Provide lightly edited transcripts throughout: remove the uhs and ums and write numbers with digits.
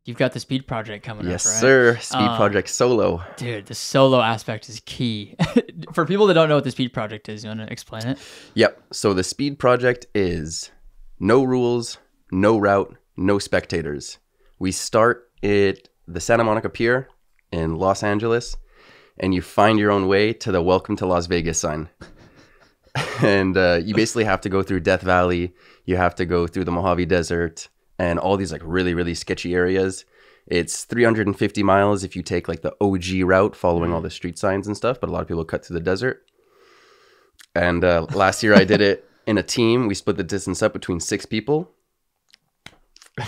you've got the speed project coming up, right? Yes, sir. Speed project solo. Dude, the solo aspect is key. For people that don't know what the speed project is, you want to explain it? Yep. So the speed project is no rules, no route, no spectators. We start at the Santa Monica Pier in Los Angeles, and you find your own way to the Welcome to Las Vegas sign. And you basically have to go through Death Valley. You have to go through the Mojave Desert and all these like really, really sketchy areas. It's 350 miles if you take like the OG route following all the street signs and stuff, but a lot of people cut through the desert. And last year I did it in a team. We split the distance up between 6 people.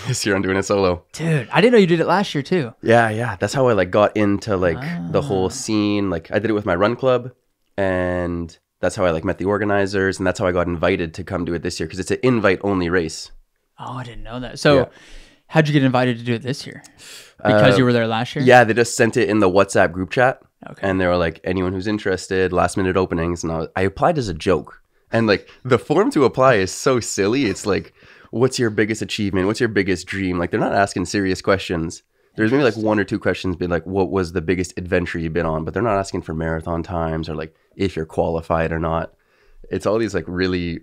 This year I'm doing it solo. Dude, I didn't know you did it last year too. Yeah. That's how I like got into like the whole scene. Like I did it with my run club, and that's how I like met the organizers, and that's how I got invited to come do it this year because it's an invite only race. Oh, I didn't know that. So how'd you get invited to do it this year? Because you were there last year? Yeah, they just sent it in the WhatsApp group chat. Okay. And they were like, anyone who's interested, last minute openings. And I applied as a joke. And like the form to apply is so silly. It's like, what's your biggest achievement? What's your biggest dream? Like they're not asking serious questions. There's maybe like 1 or 2 questions being like, what was the biggest adventure you've been on? But they're not asking for marathon times or like if you're qualified or not. It's all these like really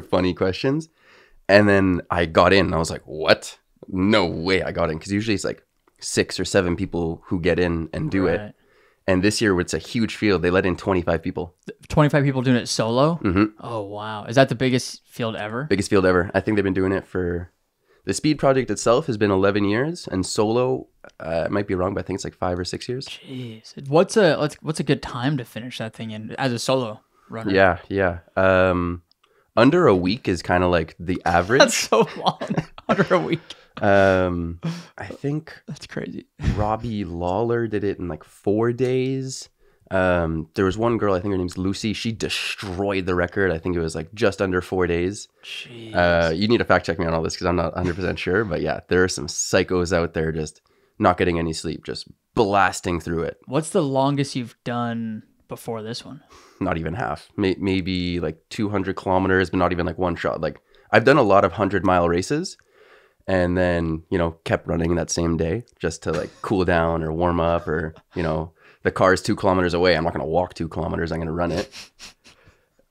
funny questions. And then I got in and I was like, what? No way I got in. Because usually it's like 6 or 7 people who get in and do it. And this year it's a huge field. They let in 25 people. 25 people doing it solo? Mm-hmm. Oh, wow. Is that the biggest field ever? Biggest field ever. I think they've been doing it for... The speed project itself has been 11 years, and solo, I might be wrong, but I think it's like 5 or 6 years. Jeez. What's a good time to finish that thing in as a solo runner? Yeah. Under a week is kind of like the average. That's so long. Under a week. I think that's crazy. Robbie Lawler did it in like 4 days. There was one girl, I think her name's Lucy. She destroyed the record. I think it was like just under 4 days. Jeez. You need to fact check me on all this because I'm not 100% sure. But yeah, there are some psychos out there just not getting any sleep, just blasting through it. What's the longest you've done before this one? Not even half. Maybe like 200 kilometers, but not even like one shot. Like I've done a lot of 100-mile races. And then, kept running that same day just to like cool down or warm up or, the car is 2 kilometers away. I'm not going to walk 2 kilometers. I'm going to run it.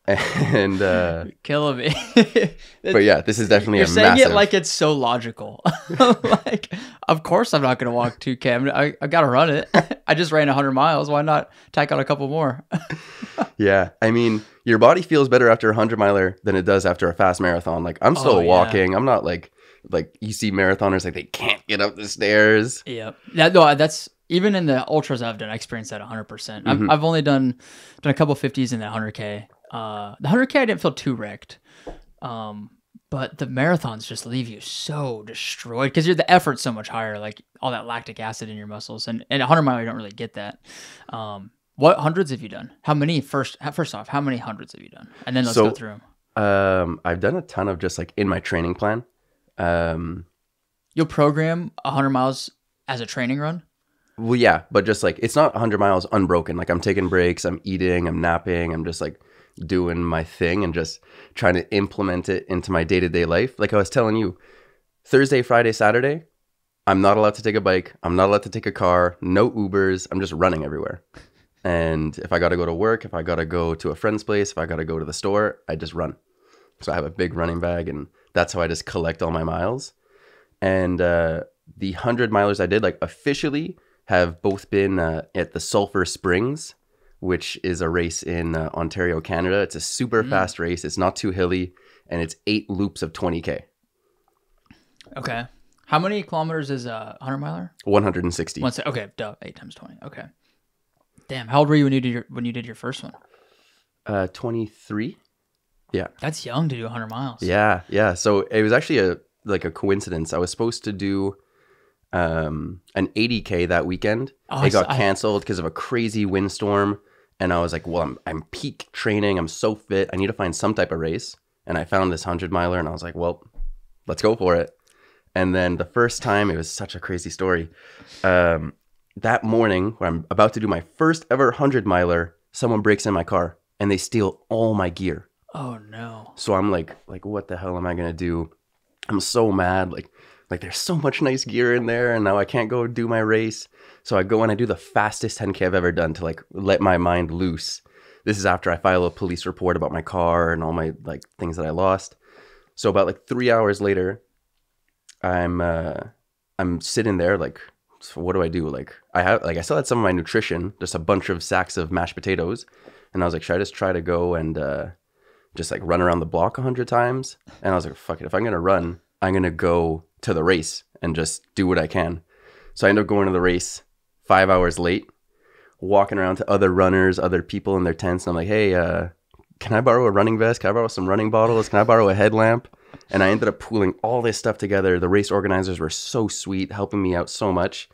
And, You're killing me. But yeah, this is definitely You're a saying massive... it like it's so logical. Like, of course I'm not going to walk 2K. I got to run it. I just ran 100 miles. Why not tack on a couple more? Yeah. I mean, your body feels better after a 100-miler than it does after a fast marathon. Like I'm still walking. I'm not like you see marathoners like they can't get up the stairs. Yeah. That's even in the ultras I've done. I experienced that 100%. Mm-hmm. I've only done a couple 50s in the 100K. The 100K I didn't feel too wrecked. But the marathons just leave you so destroyed because the effort's so much higher, like all that lactic acid in your muscles. And a 100-mile you don't really get that. What hundreds have you done? How many first off, how many hundreds have you done? And then let's go through them. I've done a ton of just like in my training plan. You'll program 100 miles as a training run? Well, yeah, but just like it's not 100 miles unbroken. Like I'm taking breaks, I'm eating, I'm napping, I'm just like doing my thing and just trying to implement it into my day-to-day life. Like I was telling you, Thursday, Friday, Saturday, I'm not allowed to take a bike. I'm not allowed to take a car, no Ubers. I'm just running everywhere. And if I got to go to work, if I got to go to a friend's place, if I got to go to the store, I just run. So I have a big running bag and that's how I just collect all my miles. And the 100-milers I did, like officially have both been at the Sulphur Springs, which is a race in Ontario, Canada. It's a super fast race. It's not too hilly, and it's 8 loops of 20K. Okay. How many kilometers is a 100-miler? 160. Okay, 8 times 20. Okay. Damn. How old were you when you did your first one? 23. Yeah. That's young to do 100 miles. Yeah. So it was actually a coincidence. I was supposed to do an 80K that weekend. It got canceled because of a crazy windstorm. And I was like, well, I'm peak training. I'm so fit. I need to find some type of race. And I found this 100-miler and I was like, well, let's go for it. And then the first time, it was such a crazy story. That morning, when I'm about to do my first ever 100-miler, someone breaks in my car and they steal all my gear. Oh, no. So I'm like, what the hell am I going to do? I'm so mad. Like, Like there's so much nice gear in there, and now I can't go do my race. So I go and I do the fastest 10K I've ever done to like let my mind loose. This is after I file a police report about my car and all my like things that I lost. So about like 3 hours later, I'm sitting there like, so what do I do? Like I still had some of my nutrition, just a bunch of sacks of mashed potatoes, and I was like, should I just try to go and just like run around the block 100 times? And I was like, fuck it, if I'm gonna run, I'm gonna go to the race and just do what I can. So I ended up going to the race 5 hours late, walking around to other runners, other people in their tents, and I'm like, hey, can I borrow a running vest? Can I borrow some running bottles? Can I borrow a headlamp? And I ended up pooling all this stuff together. The race organizers were so sweet, helping me out so much.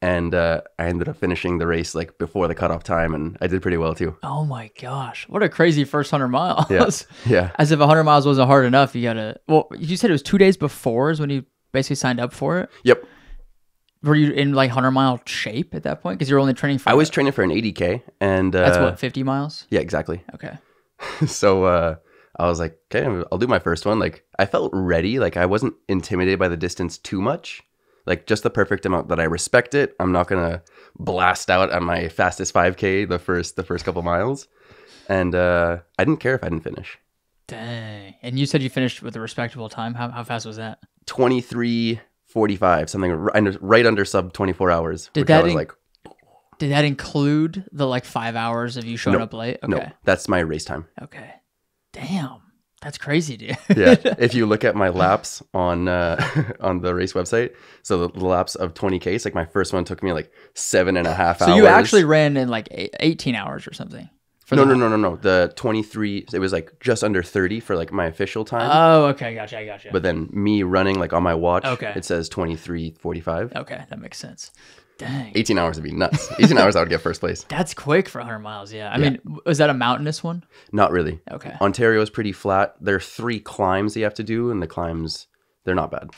And I ended up finishing the race like before the cutoff time, and I did pretty well too. Oh my gosh. What a crazy first 100 miles. Yeah. Yeah. As if 100 miles wasn't hard enough, you gotta, well, you said it was 2 days before is when you basically signed up for it? Yep. Were you in like 100-mile shape at that point? Because you were only training for... I was training for an 80K, and... That's what, 50 miles? Yeah, exactly. Okay. So I was like, okay, I'll do my first one. Like, I felt ready. Like, I wasn't intimidated by the distance too much. Like, just the perfect amount that I respect it. I'm not going to blast out at my fastest 5K the first couple miles. And I didn't care if I didn't finish. Dang. And you said you finished with a respectable time. How fast was that? 23:45, something right under sub 24 hours. Did that include the like 5 hours of you showing up late? Okay. No, that's my race time. Okay. Damn. That's crazy, dude. Yeah. If you look at my laps on the race website, so the laps of 20K, it's like my first one took me like 7.5 hours. So you actually ran in like 18 hours or something? No. The 23, it was like just under 30 for like my official time. Oh, okay. Gotcha. But then me running like on my watch, okay, it says 23:45. Okay, that makes sense. Dang. 18 hours would be nuts. 18 hours I would get first place. That's quick for 100 miles, yeah. I mean, was that a mountainous one? Not really. Okay. Ontario is pretty flat. There are 3 climbs that you have to do, and the climbs, they're not bad.